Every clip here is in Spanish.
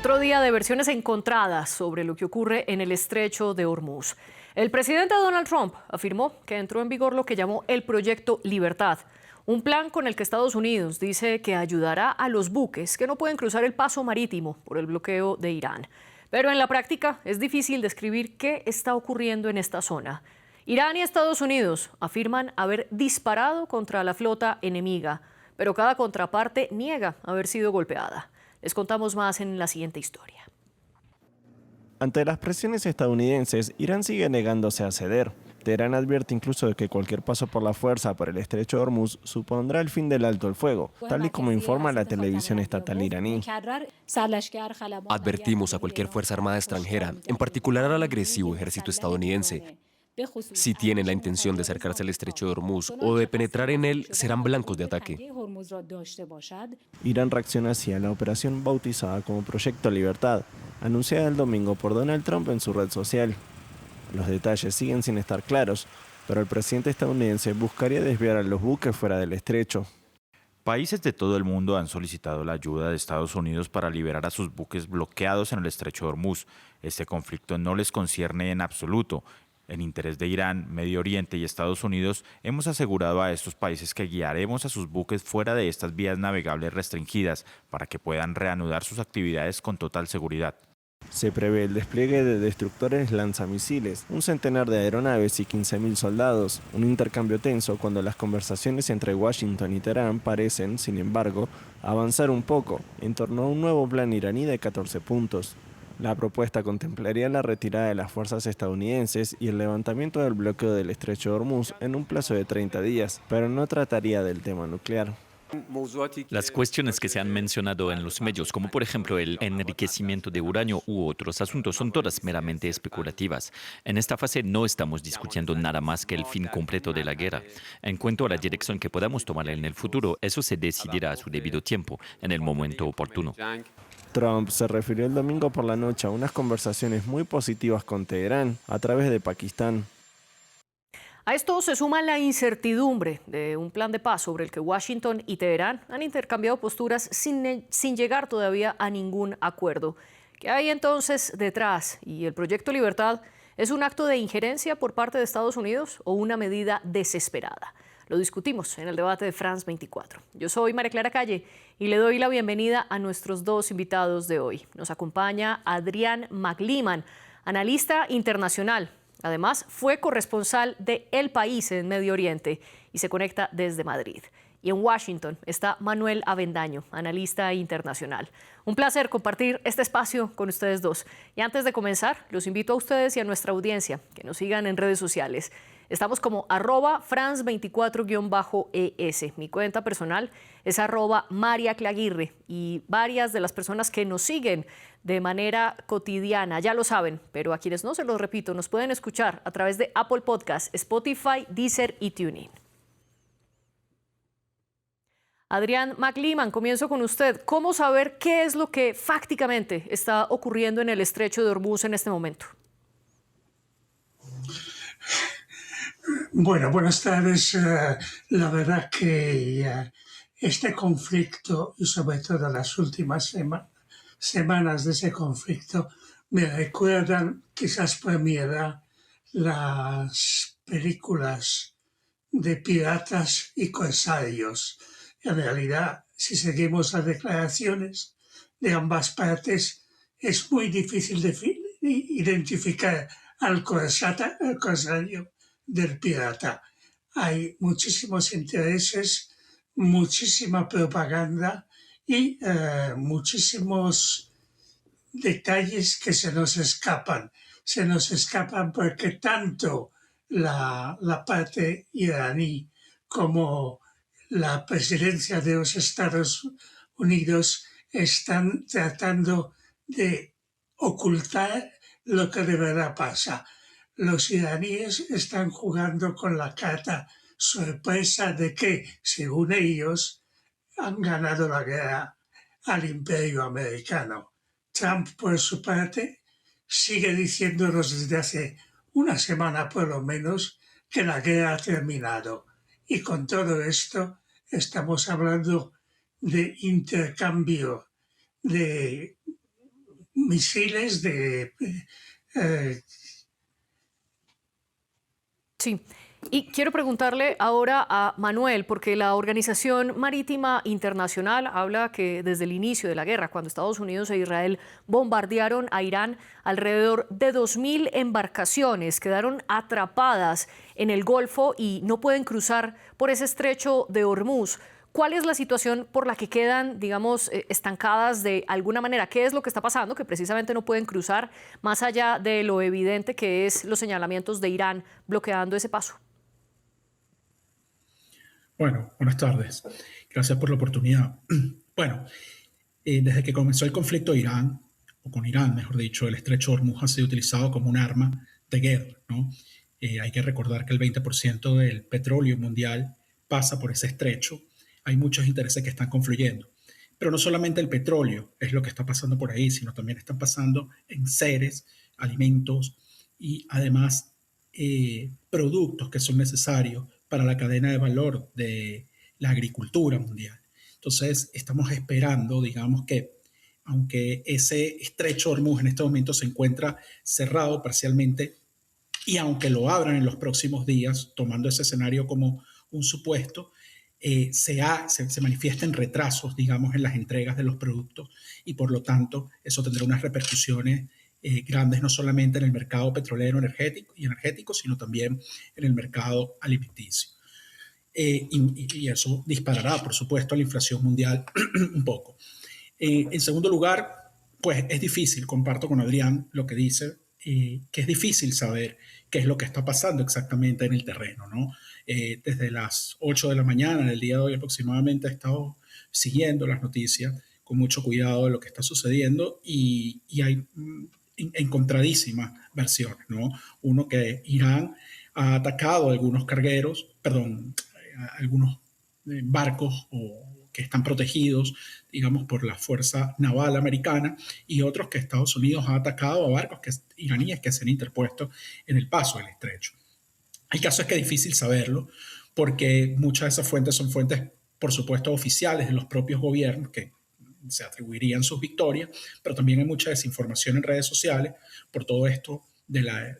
Otro día de versiones encontradas sobre lo que ocurre en el estrecho de Hormuz. El presidente Donald Trump afirmó que entró en vigor lo que llamó el Proyecto Libertad, un plan con el que Estados Unidos dice que ayudará a los buques que no pueden cruzar el paso marítimo por el bloqueo de Irán. Pero en la práctica es difícil describir qué está ocurriendo en esta zona. Irán y Estados Unidos afirman haber disparado contra la flota enemiga, pero cada contraparte niega haber sido golpeada. Les contamos más en la siguiente historia. Ante las presiones estadounidenses, Irán sigue negándose a ceder. Teherán advierte incluso de que cualquier paso por la fuerza por el estrecho de Hormuz supondrá el fin del alto el fuego, tal y como informa la televisión estatal iraní. Advertimos a cualquier fuerza armada extranjera, en particular al agresivo ejército estadounidense. Si tienen la intención de acercarse al estrecho de Hormuz o de penetrar en él, serán blancos de ataque. Irán reacciona así a la operación bautizada como Proyecto Libertad, anunciada el domingo por Donald Trump en su red social. Los detalles siguen sin estar claros, pero el presidente estadounidense buscaría desviar a los buques fuera del estrecho. Países de todo el mundo han solicitado la ayuda de Estados Unidos para liberar a sus buques bloqueados en el estrecho de Hormuz. Este conflicto no les concierne en absoluto. En interés de Irán, Medio Oriente y Estados Unidos, hemos asegurado a estos países que guiaremos a sus buques fuera de estas vías navegables restringidas para que puedan reanudar sus actividades con total seguridad. Se prevé el despliegue de destructores lanzamisiles, un centenar de aeronaves y 15.000 soldados, un intercambio tenso cuando las conversaciones entre Washington y Teherán parecen, sin embargo, avanzar un poco en torno a un nuevo plan iraní de 14 puntos. La propuesta contemplaría la retirada de las fuerzas estadounidenses y el levantamiento del bloqueo del estrecho de Hormuz en un plazo de 30 días, pero no trataría del tema nuclear. Las cuestiones que se han mencionado en los medios, como por ejemplo el enriquecimiento de uranio u otros asuntos, son todas meramente especulativas. En esta fase no estamos discutiendo nada más que el fin completo de la guerra. En cuanto a la dirección que podamos tomar en el futuro, eso se decidirá a su debido tiempo, en el momento oportuno. Trump se refirió el domingo por la noche a unas conversaciones muy positivas con Teherán a través de Pakistán. A esto se suma la incertidumbre de un plan de paz sobre el que Washington y Teherán han intercambiado posturas sin llegar todavía a ningún acuerdo. ¿Qué hay entonces detrás? ¿Y el Proyecto Libertad es un acto de injerencia por parte de Estados Unidos o una medida desesperada? Lo discutimos en el debate de France 24. Yo soy María Clara Calle y le doy la bienvenida a nuestros dos invitados de hoy. Nos acompaña Adrián McLeeman, analista internacional. Además, fue corresponsal de El País en Medio Oriente y se conecta desde Madrid. Y en Washington está Manuel Avendaño, analista internacional. Un placer compartir este espacio con ustedes dos. Y antes de comenzar, los invito a ustedes y a nuestra audiencia que nos sigan en redes sociales. Estamos como @France24-ES. Mi cuenta personal es @MariaClaguirre y varias de las personas que nos siguen de manera cotidiana ya lo saben, pero a quienes no se los repito, nos pueden escuchar a través de Apple Podcasts, Spotify, Deezer y TuneIn. Adrián McLeeman, comienzo con usted. ¿Cómo saber qué es lo que fácticamente está ocurriendo en el estrecho de Hormuz en este momento? Bueno, buenas tardes. La verdad que este conflicto y sobre todo las últimas semanas de ese conflicto me recuerdan quizás por mi edad las películas de piratas y corsarios. En realidad, si seguimos las declaraciones de ambas partes, es muy difícil identificar al corsario del pirata. Hay muchísimos intereses, muchísima propaganda y muchísimos detalles que se nos escapan. Se nos escapan porque tanto la parte iraní como la presidencia de los Estados Unidos están tratando de ocultar lo que de verdad pasa. Los iraníes están jugando con la carta sorpresa de que, según ellos, han ganado la guerra al imperio americano. Trump, por su parte, sigue diciéndonos desde hace una semana por lo menos que la guerra ha terminado. Y con todo esto estamos hablando de intercambio de misiles Sí. Y quiero preguntarle ahora a Manuel, porque la Organización Marítima Internacional habla que desde el inicio de la guerra, cuando Estados Unidos e Israel bombardearon a Irán, alrededor de 2.000 embarcaciones quedaron atrapadas en el Golfo y no pueden cruzar por ese estrecho de Hormuz. ¿Cuál es la situación por la que quedan, digamos, estancadas de alguna manera? ¿Qué es lo que está pasando? Que precisamente no pueden cruzar, más allá de lo evidente que es los señalamientos de Irán bloqueando ese paso. Bueno, buenas tardes. Gracias por la oportunidad. Bueno, desde que comenzó el conflicto de Irán, o con Irán, mejor dicho, el estrecho de Hormuz ha sido utilizado como un arma de guerra, ¿no? Hay que recordar que el 20% del petróleo mundial pasa por ese estrecho. Hay muchos intereses que están confluyendo. Pero no solamente el petróleo es lo que está pasando por ahí, sino también están pasando enseres, alimentos y además productos que son necesarios para la cadena de valor de la agricultura mundial. Entonces, estamos esperando, digamos que, aunque ese estrecho Hormuz en este momento se encuentra cerrado parcialmente, y aunque lo abran en los próximos días, tomando ese escenario como un supuesto, se manifiestan retrasos, digamos, en las entregas de los productos y por lo tanto eso tendrá unas repercusiones grandes no solamente en el mercado petrolero energético, sino también en el mercado alimenticio. Y eso disparará, por supuesto, la inflación mundial un poco. En segundo lugar, pues es difícil, comparto con Adrián lo que dice, que es difícil saber qué es lo que está pasando exactamente en el terreno, ¿no? Desde las 8 de la mañana del día de hoy aproximadamente he estado siguiendo las noticias con mucho cuidado de lo que está sucediendo y hay encontradísimas versiones, ¿no? Uno, que Irán ha atacado algunos algunos barcos que están protegidos, digamos, por la Fuerza Naval Americana, y otros que Estados Unidos ha atacado a barcos iraníes que se han interpuesto en el paso del estrecho. El caso es que es difícil saberlo porque muchas de esas fuentes son fuentes, por supuesto, oficiales de los propios gobiernos que se atribuirían sus victorias, pero también hay mucha desinformación en redes sociales por todo esto de la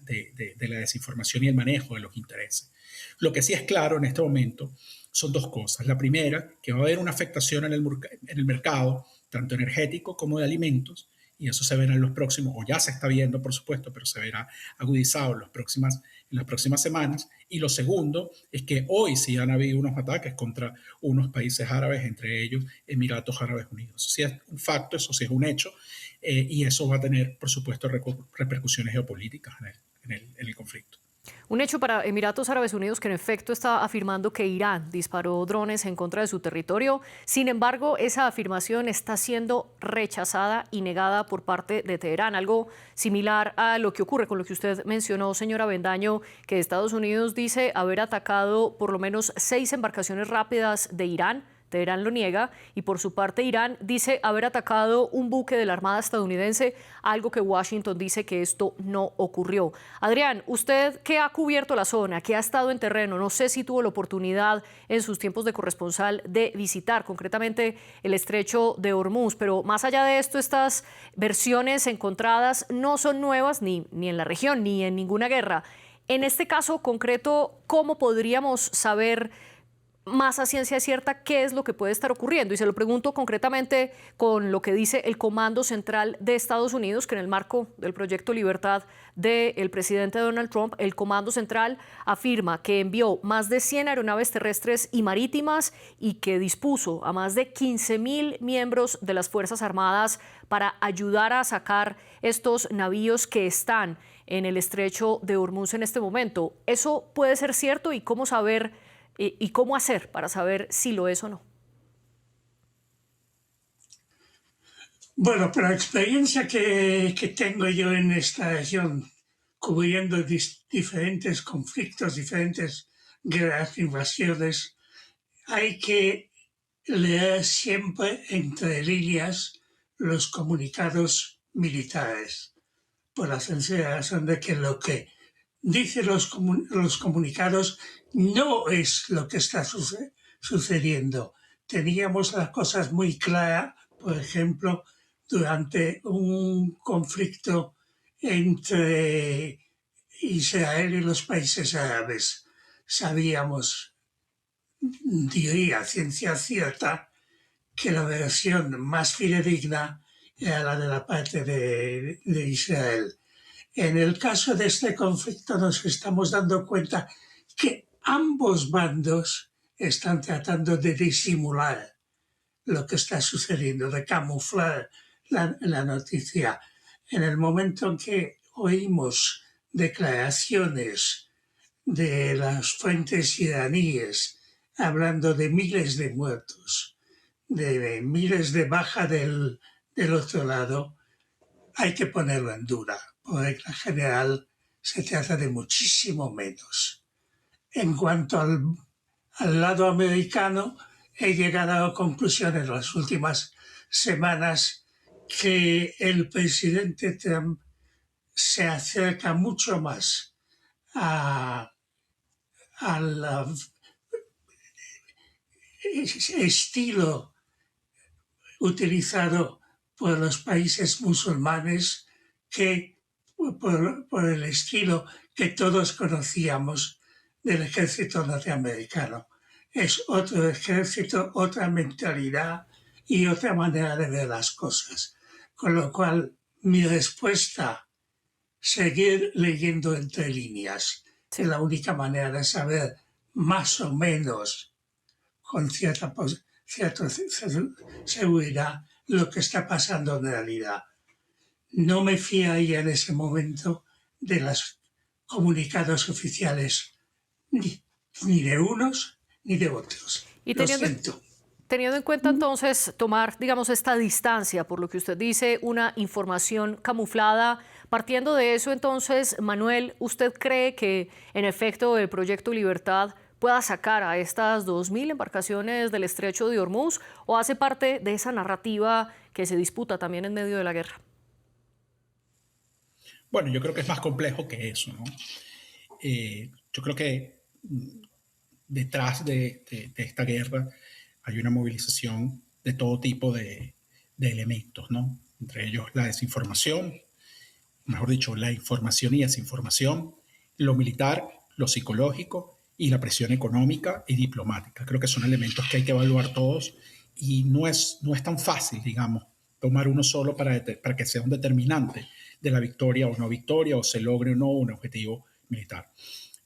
desinformación y el manejo de los intereses. Lo que sí es claro en este momento son dos cosas. La primera, que va a haber una afectación en el mercado, tanto energético como de alimentos, y eso se verá en los próximos, o ya se está viendo, por supuesto, pero se verá agudizado en las próximas semanas. Y lo segundo es que hoy sí han habido unos ataques contra unos países árabes, entre ellos Emiratos Árabes Unidos. Eso sí es un facto, eso sí es un hecho, y eso va a tener, por supuesto, repercusiones geopolíticas en el conflicto. Un hecho para Emiratos Árabes Unidos, que en efecto está afirmando que Irán disparó drones en contra de su territorio. Sin embargo, esa afirmación está siendo rechazada y negada por parte de Teherán. Algo similar a lo que ocurre con lo que usted mencionó, señora Bendaño, que Estados Unidos dice haber atacado por lo menos 6 embarcaciones rápidas de Irán. Teherán lo niega y por su parte Irán dice haber atacado un buque de la Armada estadounidense, algo que Washington dice que esto no ocurrió. Adrián, usted que ha cubierto la zona, que ha estado en terreno, no sé si tuvo la oportunidad en sus tiempos de corresponsal de visitar concretamente el estrecho de Hormuz, pero más allá de esto, estas versiones encontradas no son nuevas ni en la región ni en ninguna guerra. En este caso concreto, ¿cómo podríamos saber más a ciencia cierta qué es lo que puede estar ocurriendo? Y se lo pregunto concretamente con lo que dice el Comando Central de Estados Unidos, que en el marco del Proyecto Libertad del presidente Donald Trump, el Comando Central afirma que envió más de 100 aeronaves terrestres y marítimas y que dispuso a más de 15.000 miembros de las Fuerzas Armadas para ayudar a sacar estos navíos que están en el estrecho de Hormuz en este momento. ¿Eso puede ser cierto y cómo saber y cómo hacer para saber si lo es o no? Bueno, por la experiencia que tengo yo en esta región, cubriendo diferentes conflictos, diferentes guerras, invasiones, hay que leer siempre entre líneas los comunicados militares, por la sencilla razón de que lo que dicen los comunicados no es lo que está sucediendo. Teníamos las cosas muy claras, por ejemplo, durante un conflicto entre Israel y los países árabes. Sabíamos, diría ciencia cierta, que la versión más fidedigna era la de la parte de Israel. En el caso de este conflicto nos estamos dando cuenta que ambos bandos están tratando de disimular lo que está sucediendo, de camuflar la noticia. En el momento en que oímos declaraciones de las fuentes iraníes hablando de miles de muertos, de miles de baja del otro lado, hay que ponerlo en duda, porque en general se trata de muchísimo menos. En cuanto al lado americano, he llegado a la conclusión en las últimas semanas que el presidente Trump se acerca mucho más al estilo utilizado por los países musulmanes que por el estilo que todos conocíamos del ejército norteamericano. Es otro ejército, otra mentalidad y otra manera de ver las cosas. Con lo cual, mi respuesta, seguir leyendo entre líneas. Sí. Es la única manera de saber más o menos con cierta seguridad lo que está pasando en realidad. No me fiaría en ese momento de los comunicados oficiales ni de unos ni de otros. Y teniendo en cuenta entonces tomar, digamos, esta distancia, por lo que usted dice, una información camuflada, partiendo de eso entonces, Manuel, ¿usted cree que en efecto el Proyecto Libertad pueda sacar a estas 2.000 embarcaciones del Estrecho de Hormuz o hace parte de esa narrativa que se disputa también en medio de la guerra? Bueno, yo creo que es más complejo que eso, ¿no? Yo creo que detrás de esta guerra hay una movilización de todo tipo de elementos, ¿no? Entre ellos la desinformación, mejor dicho, la información y desinformación, lo militar, lo psicológico y la presión económica y diplomática. Creo que son elementos que hay que evaluar todos y no es tan fácil, digamos, tomar uno solo para que sea un determinante de la victoria o no victoria, o se logre o no un objetivo militar.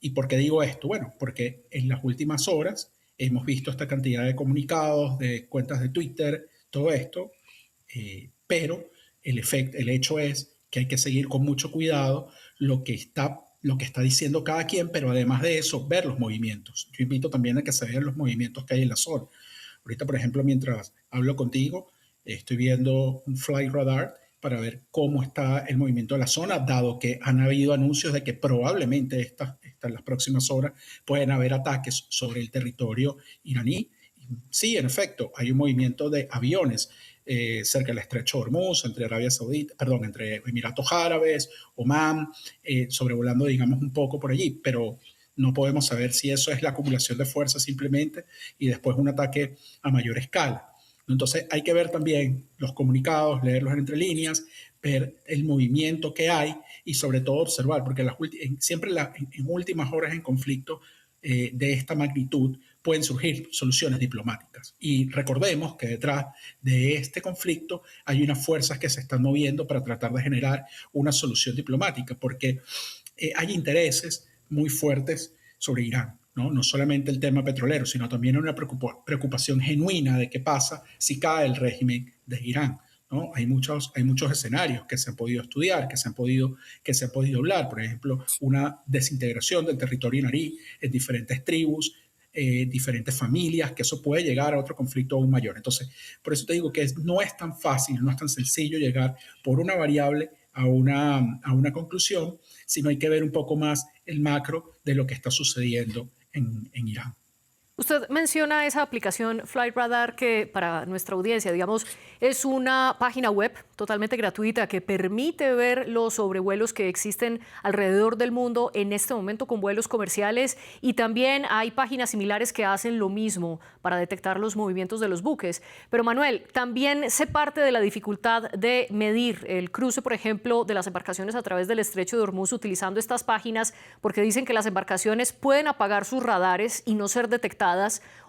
¿Y por qué digo esto? Bueno, porque en las últimas horas hemos visto esta cantidad de comunicados, de cuentas de Twitter, todo esto, pero el hecho es que hay que seguir con mucho cuidado lo que está diciendo cada quien, pero además de eso, ver los movimientos. Yo invito también a que se vean los movimientos que hay en la zona. Ahorita, por ejemplo, mientras hablo contigo, estoy viendo un flight radar para ver cómo está el movimiento de la zona, dado que han habido anuncios de que probablemente en las próximas horas pueden haber ataques sobre el territorio iraní. Sí, en efecto, hay un movimiento de aviones cerca del Estrecho de Hormuz, entre Emiratos Árabes, Omán, sobrevolando, digamos, un poco por allí, pero no podemos saber si eso es la acumulación de fuerzas simplemente y después un ataque a mayor escala. Entonces hay que ver también los comunicados, leerlos entre líneas, ver el movimiento que hay y sobre todo observar, porque siempre en últimas horas en conflicto de esta magnitud pueden surgir soluciones diplomáticas. Y recordemos que detrás de este conflicto hay unas fuerzas que se están moviendo para tratar de generar una solución diplomática, porque hay intereses muy fuertes sobre Irán. No solamente el tema petrolero, sino también una preocupación genuina de qué pasa si cae el régimen de Irán, ¿no? Hay muchos escenarios que se han podido estudiar, que se han podido hablar. Por ejemplo, una desintegración del territorio iraní en diferentes tribus, diferentes familias, que eso puede llegar a otro conflicto aún mayor. Entonces, por eso te digo que no es tan fácil, no es tan sencillo llegar por una variable a una conclusión, sino hay que ver un poco más el macro de lo que está sucediendo en Irán. Usted menciona esa aplicación Flight Radar que para nuestra audiencia, digamos, es una página web totalmente gratuita que permite ver los sobrevuelos que existen alrededor del mundo en este momento con vuelos comerciales, y también hay páginas similares que hacen lo mismo para detectar los movimientos de los buques. Pero Manuel, también se parte de la dificultad de medir el cruce, por ejemplo, de las embarcaciones a través del estrecho de Hormuz utilizando estas páginas, porque dicen que las embarcaciones pueden apagar sus radares y no ser detectadas,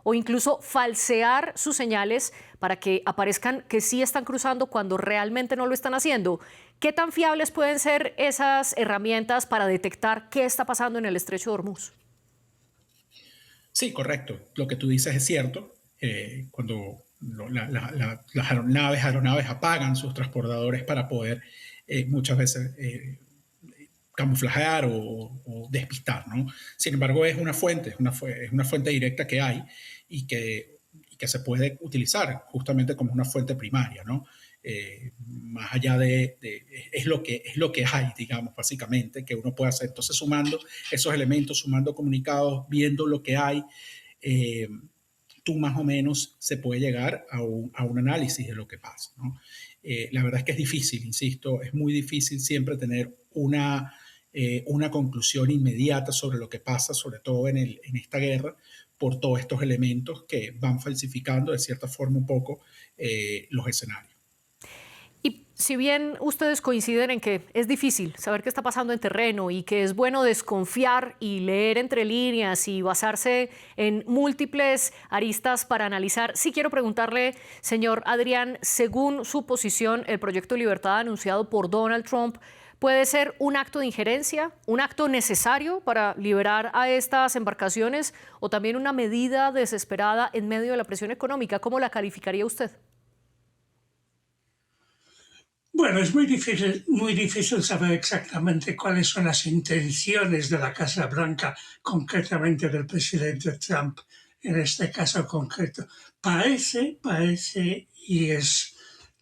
o incluso falsear sus señales para que aparezcan que sí están cruzando cuando realmente no lo están haciendo. ¿Qué tan fiables pueden ser esas herramientas para detectar qué está pasando en el estrecho de Hormuz? Sí, correcto. Lo que tú dices es cierto. Cuando las aeronaves apagan sus transportadores para poder muchas veces camuflajear o despistar, ¿no? Sin embargo, es una fuente directa que hay y que se puede utilizar justamente como una fuente primaria, ¿no? Más allá es lo que hay, digamos, básicamente, que uno puede hacer. Entonces, sumando esos elementos, sumando comunicados, viendo lo que hay, tú más o menos se puede llegar a un análisis de lo que pasa, ¿no? La verdad es que es difícil, insisto, es muy difícil siempre tener una conclusión inmediata sobre lo que pasa, sobre todo en esta guerra, por todos estos elementos que van falsificando de cierta forma un poco los escenarios. Y si bien ustedes coinciden en que es difícil saber qué está pasando en terreno y que es bueno desconfiar y leer entre líneas y basarse en múltiples aristas para analizar, sí quiero preguntarle, señor Adrián, según su posición, el proyecto de libertad anunciado por Donald Trump puede ser un acto de injerencia, un acto necesario para liberar a estas embarcaciones, o también una medida desesperada en medio de la presión económica. ¿Cómo la calificaría usted? Bueno, es muy difícil saber exactamente cuáles son las intenciones de la Casa Blanca, concretamente del presidente Trump, en este caso concreto. Parece, y es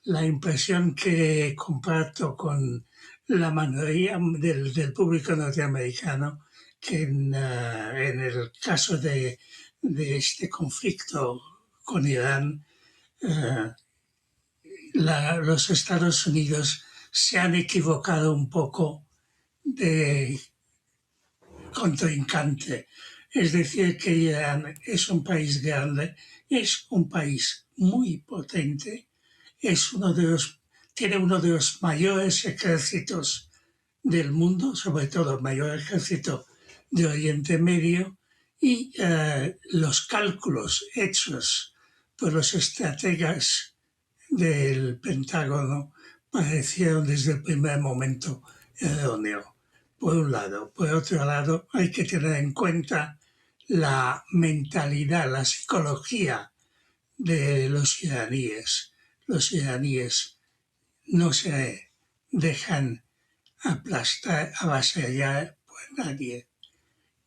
la impresión que comparto con la mayoría del público norteamericano, que en el caso de este conflicto con Irán, los Estados Unidos se han equivocado un poco de contrincante. Es decir, que Irán es un país grande, es un país muy potente, tiene uno de los mayores ejércitos del mundo, sobre todo el mayor ejército de Oriente Medio, y los cálculos hechos por los estrategas del Pentágono parecieron desde el primer momento erróneo, por un lado. Por otro lado, hay que tener en cuenta la mentalidad, la psicología de los iraníes. Los iraníes no se dejan aplastar, avasallar por nadie.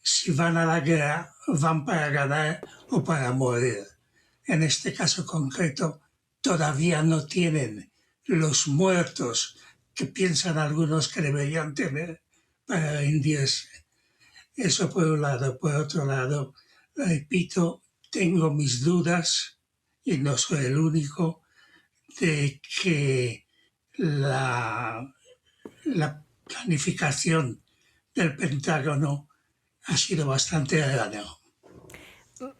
Si van a la guerra, van para ganar o para morir. En este caso concreto, todavía no tienen los muertos que piensan algunos que deberían tener para rendirse. Eso por un lado. Por otro lado, repito, tengo mis dudas, y no soy el único, de que la planificación del Pentágono ha sido bastante errónea.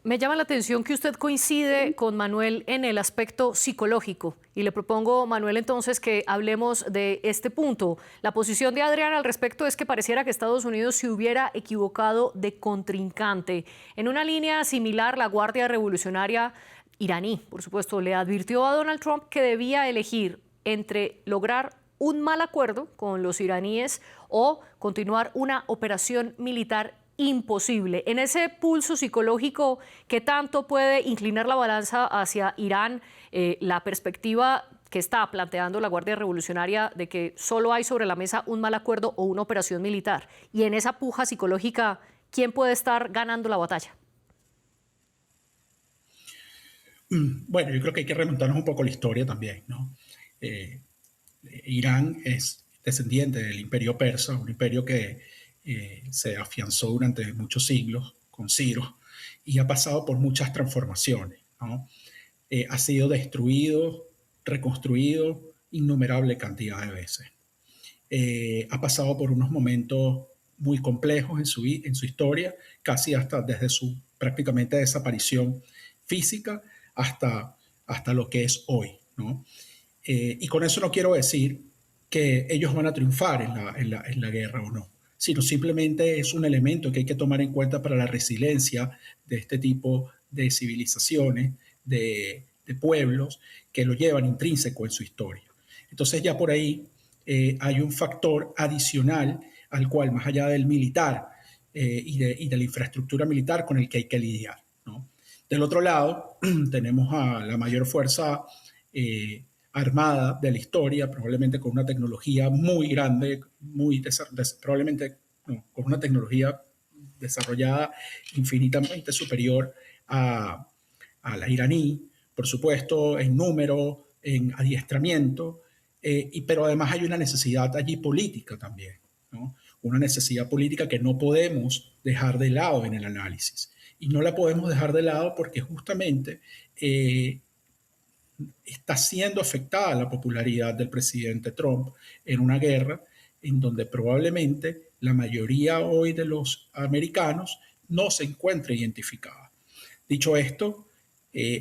Me llama la atención que usted coincide con Manuel en el aspecto psicológico, y le propongo, Manuel, entonces que hablemos de este punto. La posición de Adrián al respecto es que pareciera que Estados Unidos se hubiera equivocado de contrincante. En una línea similar, la Guardia Revolucionaria iraní, por supuesto, le advirtió a Donald Trump que debía elegir entre lograr un mal acuerdo con los iraníes o continuar una operación militar imposible. En ese pulso psicológico, ¿qué tanto puede inclinar la balanza hacia Irán la perspectiva que está planteando la Guardia Revolucionaria de que solo hay sobre la mesa un mal acuerdo o una operación militar? Y en esa puja psicológica, ¿quién puede estar ganando la batalla? Bueno, yo creo que hay que remontarnos un poco la historia también, ¿no? Irán es descendiente del imperio persa, un imperio que se afianzó durante muchos siglos con Ciro, y ha pasado por muchas transformaciones, ¿no? Ha sido destruido, reconstruido innumerable cantidad de veces. Ha pasado por unos momentos muy complejos en su historia, casi hasta desde su prácticamente desaparición física hasta lo que es hoy, ¿no? Y con eso no quiero decir que ellos van a triunfar en la guerra o no, sino simplemente es un elemento que hay que tomar en cuenta para la resiliencia de este tipo de civilizaciones, de pueblos que lo llevan intrínseco en su historia. Entonces ya por ahí hay un factor adicional al cual, más allá del militar y de la infraestructura militar, con el que hay que lidiar, ¿no? Del otro lado, tenemos a la mayor fuerza armada de la historia, probablemente con una tecnología muy grande, probablemente no, con una tecnología desarrollada infinitamente superior a la iraní, por supuesto, en número, en adiestramiento, pero además hay una necesidad allí política también, ¿no? Una necesidad política que no podemos dejar de lado en el análisis. Y no la podemos dejar de lado porque justamente está siendo afectada la popularidad del presidente Trump en una guerra en donde probablemente la mayoría hoy de los americanos no se encuentra identificada. Dicho esto,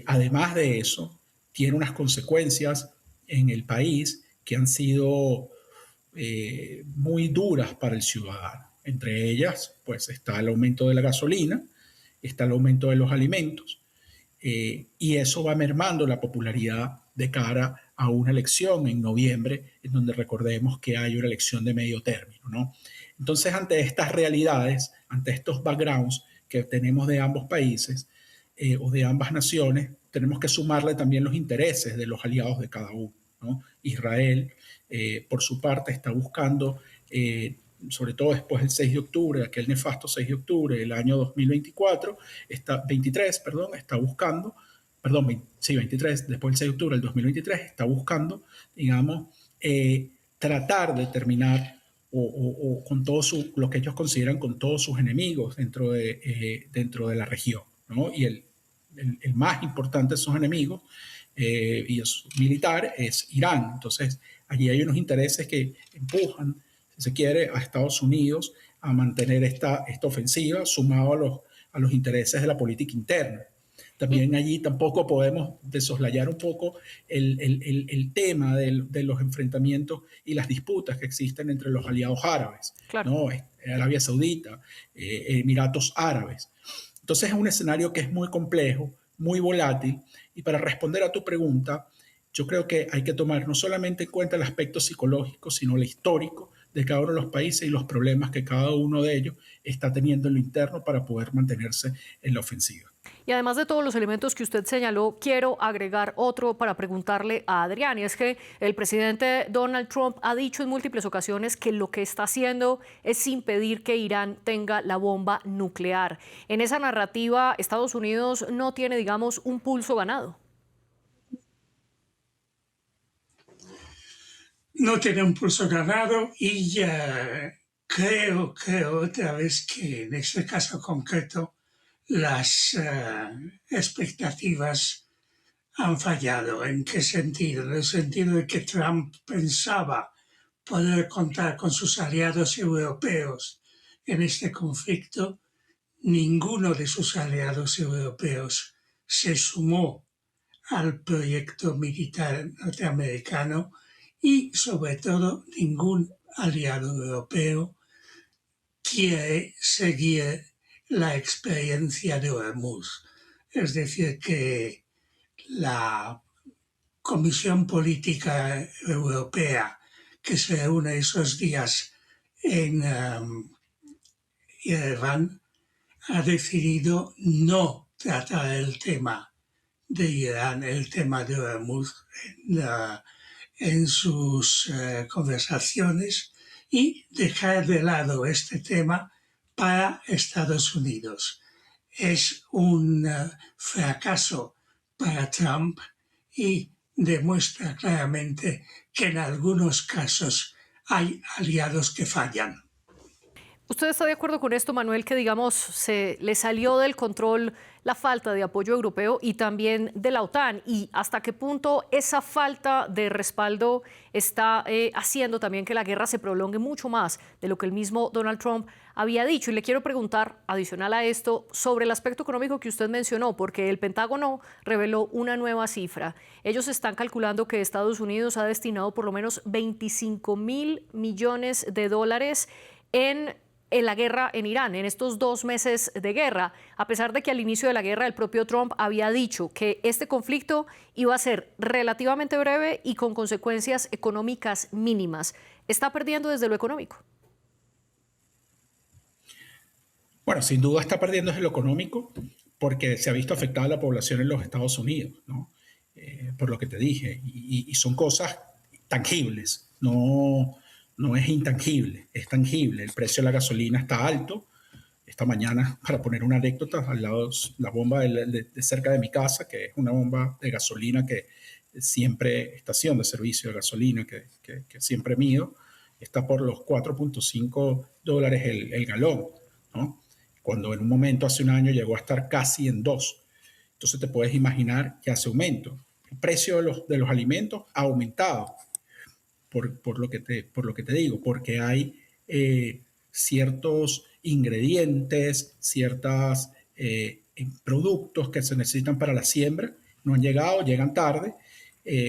además de eso, tiene unas consecuencias en el país que han sido muy duras para el ciudadano. Entre ellas, pues está el aumento de la gasolina, está el aumento de los alimentos, y eso va mermando la popularidad de cara a una elección en noviembre, en donde recordemos que hay una elección de medio término, ¿no? Entonces, ante estas realidades, ante estos backgrounds que tenemos de ambos países o de ambas naciones, tenemos que sumarle también los intereses de los aliados de cada uno, ¿no? Israel, por su parte, está buscando, sobre todo después del 6 de octubre, aquel nefasto 6 de octubre del año 2024, 23, perdón, está buscando, perdón, sí, 23, después del 6 de octubre del 2023, está buscando, digamos, tratar de terminar o con todo lo que ellos consideran con todos sus enemigos dentro de la región, ¿no? Y el más importante de sus enemigos y es militar es Irán. Entonces, allí hay unos intereses que empujan, si se quiere, a Estados Unidos a mantener esta ofensiva, sumado a los intereses de la política interna. También allí tampoco podemos desoslayar un poco el tema de los enfrentamientos y las disputas que existen entre los aliados árabes, Claro. ¿no? Arabia Saudita, Emiratos Árabes. Entonces es un escenario que es muy complejo, muy volátil, y para responder a tu pregunta, yo creo que hay que tomar no solamente en cuenta el aspecto psicológico, sino el histórico de cada uno de los países y los problemas que cada uno de ellos está teniendo en lo interno para poder mantenerse en la ofensiva. Y además de todos los elementos que usted señaló, quiero agregar otro para preguntarle a Adrián, y es que el presidente Donald Trump ha dicho en múltiples ocasiones que lo que está haciendo es impedir que Irán tenga la bomba nuclear. En esa narrativa, Estados Unidos no tiene, digamos, un pulso ganado. No tiene un pulso ganado y creo otra vez que en este caso concreto las expectativas han fallado. ¿En qué sentido? En el sentido de que Trump pensaba poder contar con sus aliados europeos en este conflicto. Ninguno de sus aliados europeos se sumó al proyecto militar norteamericano y, sobre todo, ningún aliado europeo quiere seguir la experiencia de Hormuz. Es decir, que la Comisión Política Europea que se reúne esos días en Irán ha decidido no tratar el tema de Irán, el tema de Hormuz en sus conversaciones y dejar de lado este tema para Estados Unidos. Es un fracaso para Trump y demuestra claramente que en algunos casos hay aliados que fallan. ¿Usted está de acuerdo con esto, Manuel, que digamos se le salió del control la falta de apoyo europeo y también de la OTAN? ¿Y hasta qué punto esa falta de respaldo está haciendo también que la guerra se prolongue mucho más de lo que el mismo Donald Trump había dicho? Y le quiero preguntar, adicional a esto, sobre el aspecto económico que usted mencionó, porque el Pentágono reveló una nueva cifra. Ellos están calculando que Estados Unidos ha destinado por lo menos 25.000 millones de dólares en la guerra en Irán, en estos 2 meses de guerra, a pesar de que al inicio de la guerra el propio Trump había dicho que este conflicto iba a ser relativamente breve y con consecuencias económicas mínimas. ¿Está perdiendo desde lo económico? Bueno, sin duda está perdiendo desde lo económico porque se ha visto afectada la población en los Estados Unidos, ¿no? Por lo que te dije, y son cosas tangibles, no es intangible, es tangible. El precio de la gasolina está alto. Esta mañana, para poner una anécdota, al lado la bomba de cerca de mi casa, que es una bomba de gasolina que siempre, estación de servicio de gasolina que siempre mido, está por los $4.5 el galón, ¿no? Cuando en un momento hace un año llegó a estar casi en 2. Entonces te puedes imaginar que hace aumento. El precio de los alimentos ha aumentado. Por lo que te digo, porque hay ciertos ingredientes, ciertos productos que se necesitan para la siembra, no han llegado, llegan tarde,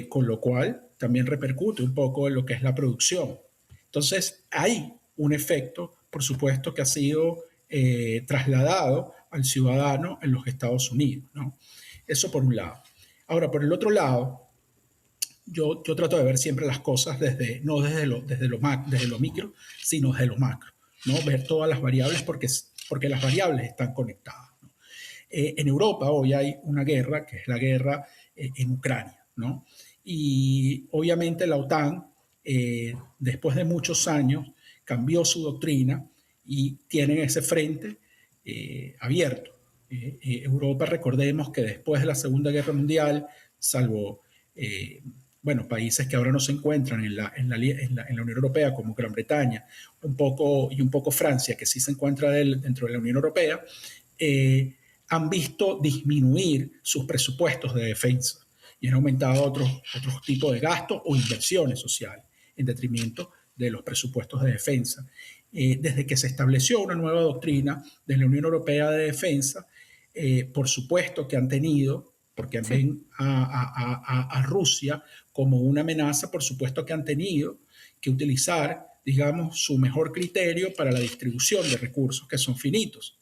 con lo cual también repercute un poco en lo que es la producción. Entonces hay un efecto, por supuesto, que ha sido trasladado al ciudadano en los Estados Unidos, ¿no? Eso por un lado. Ahora, por el otro lado, yo trato de ver siempre las cosas no desde lo micro, sino desde lo macro, ¿no? Ver todas las variables porque las variables están conectadas, ¿no? En Europa hoy hay una guerra, que es la guerra en Ucrania, ¿no? Y obviamente la OTAN, después de muchos años, cambió su doctrina y tienen ese frente abierto. Europa, recordemos que después de la Segunda Guerra Mundial, salvo países que ahora no se encuentran en la Unión Europea, como Gran Bretaña, un poco Francia, que sí se encuentra dentro de la Unión Europea, han visto disminuir sus presupuestos de defensa y han aumentado otros tipos de gastos o inversiones sociales en detrimento de los presupuestos de defensa. Desde que se estableció una nueva doctrina de la Unión Europea de defensa, por supuesto que han tenido, porque ven a Rusia como una amenaza, por supuesto que han tenido que utilizar, digamos, su mejor criterio para la distribución de recursos que son finitos,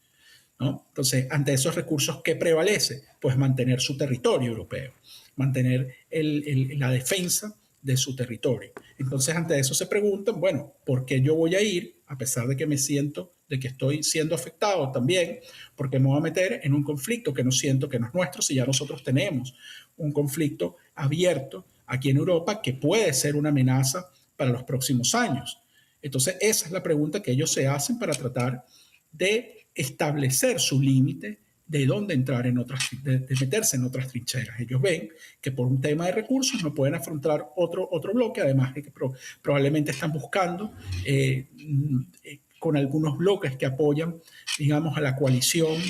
¿no? Entonces, ante esos recursos, ¿qué prevalece? Pues mantener su territorio europeo, mantener la defensa de su territorio. Entonces, ante eso se preguntan, bueno, ¿por qué yo voy a ir, a pesar de que me siento, de que estoy siendo afectado también, porque me voy a meter en un conflicto que no siento que no es nuestro, si ya nosotros tenemos un conflicto abierto aquí en Europa que puede ser una amenaza para los próximos años? Entonces, esa es la pregunta que ellos se hacen para tratar de establecer su límite de dónde entrar de meterse en otras trincheras. Ellos ven que por un tema de recursos no pueden afrontar otro bloque, además de que probablemente están buscando con algunos bloques que apoyan, digamos, a la coalición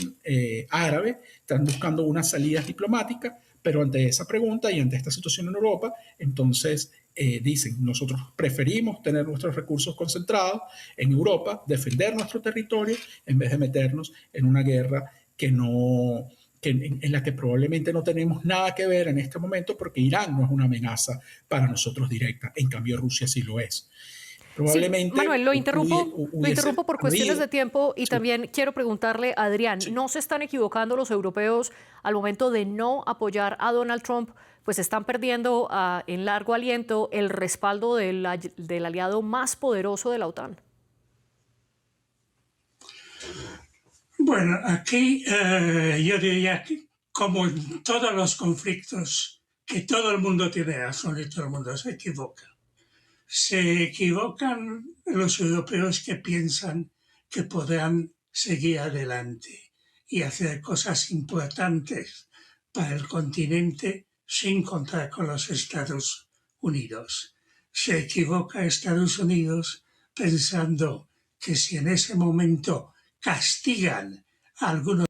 árabe, están buscando unas salidas diplomáticas, pero ante esa pregunta y ante esta situación en Europa, entonces dicen, nosotros preferimos tener nuestros recursos concentrados en Europa, defender nuestro territorio, en vez de meternos en una guerra en la que probablemente no tenemos nada que ver en este momento, porque Irán no es una amenaza para nosotros directa, en cambio Rusia sí lo es. Probablemente sí, Manuel, lo interrumpo por cuestiones de tiempo y también quiero preguntarle a Adrián, ¿no se están equivocando los europeos al momento de no apoyar a Donald Trump? Pues están perdiendo en largo aliento el respaldo del aliado más poderoso de la OTAN. Bueno, aquí yo diría que, como en todos los conflictos, que todo el mundo tiene razón y todo el mundo se equivoca. Se equivocan los europeos que piensan que podrán seguir adelante y hacer cosas importantes para el continente sin contar con los Estados Unidos. Se equivoca Estados Unidos pensando que si en ese momento castigan a algunos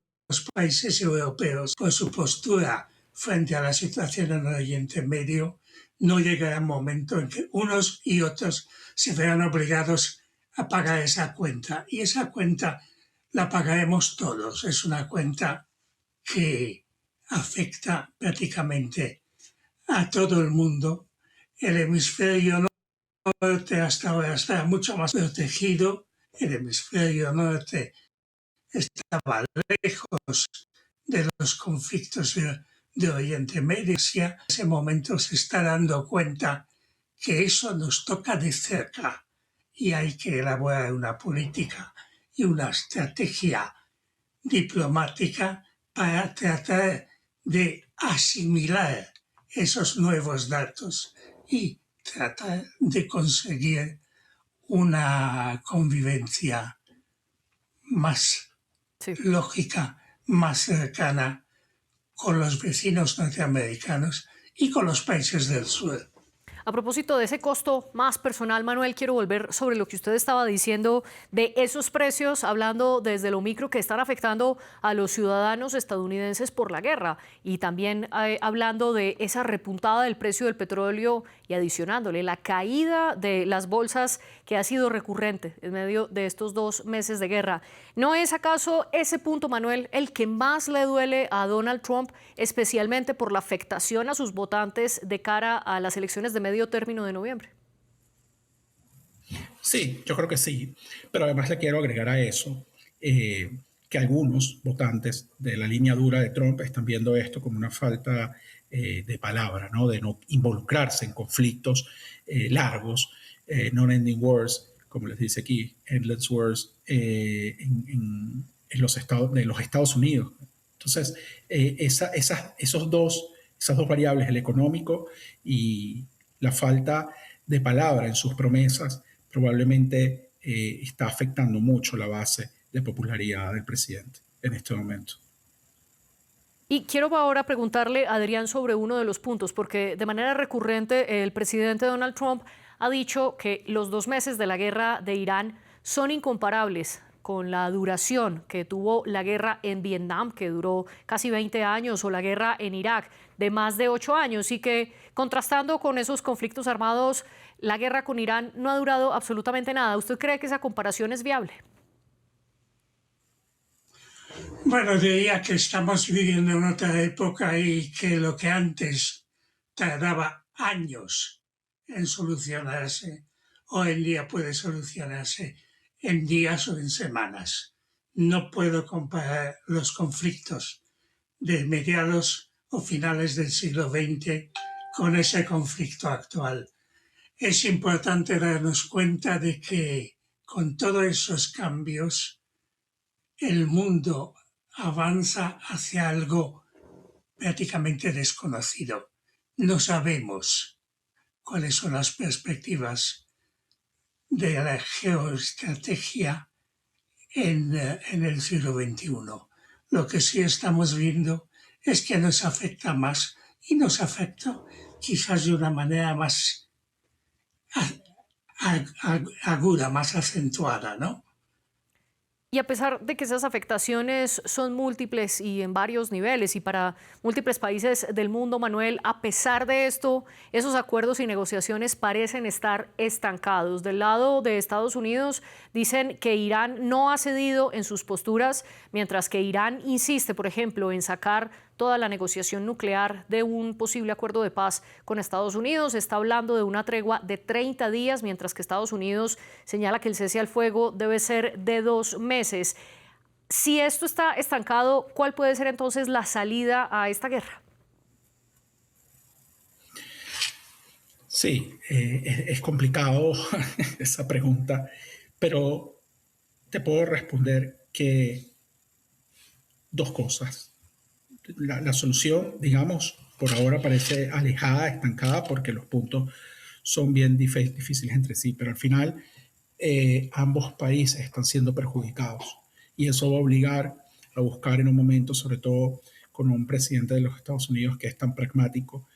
países europeos por su postura frente a la situación en Oriente Medio, no llegará un momento en que unos y otros se verán obligados a pagar esa cuenta. Y esa cuenta la pagaremos todos. Es una cuenta que afecta prácticamente a todo el mundo. El hemisferio norte hasta ahora está mucho más protegido. El hemisferio norte estaba lejos de los conflictos de Oriente Medio. En ese momento se está dando cuenta que eso nos toca de cerca y hay que elaborar una política y una estrategia diplomática para tratar de asimilar esos nuevos datos y tratar de conseguir una convivencia más lógica, más cercana con los vecinos norteamericanos y con los países del sur. A propósito de ese costo más personal, Manuel, quiero volver sobre lo que usted estaba diciendo de esos precios, hablando desde lo micro que están afectando a los ciudadanos estadounidenses por la guerra y también hablando de esa repuntada del precio del petróleo y adicionándole la caída de las bolsas que ha sido recurrente en medio de estos 2 meses de guerra. ¿No es acaso ese punto, Manuel, el que más le duele a Donald Trump, especialmente por la afectación a sus votantes de cara a las elecciones de medio término de noviembre? Sí, yo creo que sí, pero además le quiero agregar a eso que algunos votantes de la línea dura de Trump están viendo esto como una falta de palabra, ¿no? De no involucrarse en conflictos largos, non-ending wars, como les dice aquí, endless wars, en los Estados Unidos. Entonces, esas dos variables, el económico y la falta de palabra en sus promesas, probablemente está afectando mucho la base de popularidad del presidente en este momento. Y quiero ahora preguntarle a Adrián sobre uno de los puntos, porque de manera recurrente el presidente Donald Trump ha dicho que los 2 meses de la guerra de Irán son incomparables con la duración que tuvo la guerra en Vietnam, que duró casi 20 años, o la guerra en Irak, de más de 8 años, y que contrastando con esos conflictos armados, la guerra con Irán no ha durado absolutamente nada. ¿Usted cree que esa comparación es viable? Bueno, diría que estamos viviendo en otra época y que lo que antes tardaba años en solucionarse, hoy en día puede solucionarse en días o en semanas. No puedo comparar los conflictos de mediados o finales del siglo XX con ese conflicto actual. Es importante darnos cuenta de que con todos esos cambios el mundo avanza hacia algo prácticamente desconocido. No sabemos cuáles son las perspectivas de la geoestrategia en el siglo XXI. Lo que sí estamos viendo es que nos afecta más y nos afecta quizás de una manera más aguda, más acentuada, ¿no? Y a pesar de que esas afectaciones son múltiples y en varios niveles y para múltiples países del mundo, Manuel, a pesar de esto, esos acuerdos y negociaciones parecen estar estancados. Del lado de Estados Unidos dicen que Irán no ha cedido en sus posturas, mientras que Irán insiste, por ejemplo, en sacar toda la negociación nuclear de un posible acuerdo de paz con Estados Unidos. Está hablando de una tregua de 30 días, mientras que Estados Unidos señala que el cese al fuego debe ser de 2 meses. Si esto está estancado, ¿cuál puede ser entonces la salida a esta guerra? Sí, es complicado esa pregunta, pero te puedo responder que 2 cosas. La solución, digamos, por ahora parece alejada, estancada, porque los puntos son bien difíciles entre sí, pero al final ambos países están siendo perjudicados y eso va a obligar a buscar en un momento, sobre todo con un presidente de los Estados Unidos que es tan pragmático,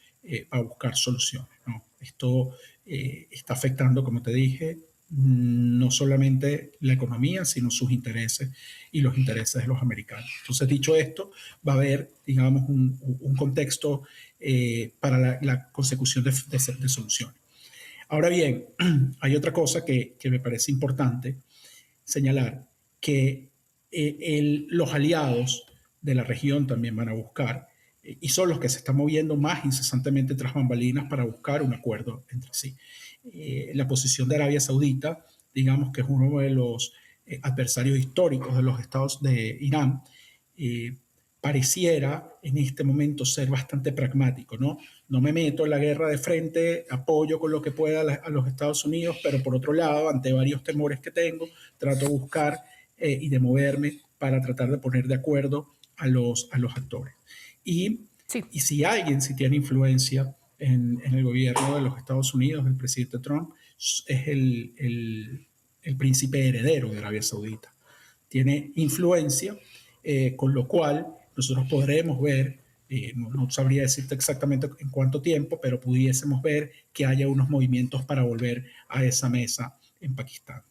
a buscar soluciones, ¿no? Esto está afectando, como te dije, no solamente la economía, sino sus intereses y los intereses de los americanos. Entonces, dicho esto, va a haber, digamos, un contexto para la consecución de soluciones. Ahora bien, hay otra cosa que me parece importante señalar, que los aliados de la región también van a buscar, y son los que se están moviendo más incesantemente tras bambalinas para buscar un acuerdo entre sí. La posición de Arabia Saudita, digamos que es uno de los adversarios históricos de los estados de Irán, pareciera en este momento ser bastante pragmático, ¿no? No me meto en la guerra de frente, apoyo con lo que pueda a los Estados Unidos, pero por otro lado, ante varios temores que tengo, trato de buscar y de moverme para tratar de poner de acuerdo a los actores. Y si alguien sí tiene influencia en el gobierno de los Estados Unidos, el presidente Trump, es el príncipe heredero de Arabia Saudita. Tiene influencia, con lo cual nosotros podremos ver, no sabría decirte exactamente en cuánto tiempo, pero pudiésemos ver que haya unos movimientos para volver a esa mesa en Pakistán.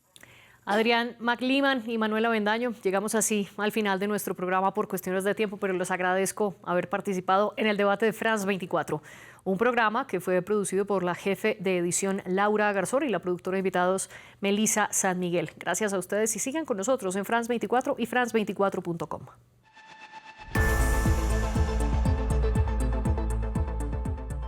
Adrián McLeeman y Manuel Avendaño, llegamos así al final de nuestro programa por cuestiones de tiempo, pero les agradezco haber participado en el debate de France 24, un programa que fue producido por la jefe de edición Laura Garzón y la productora de invitados Melissa San Miguel. Gracias a ustedes y sigan con nosotros en France 24 y France24.com.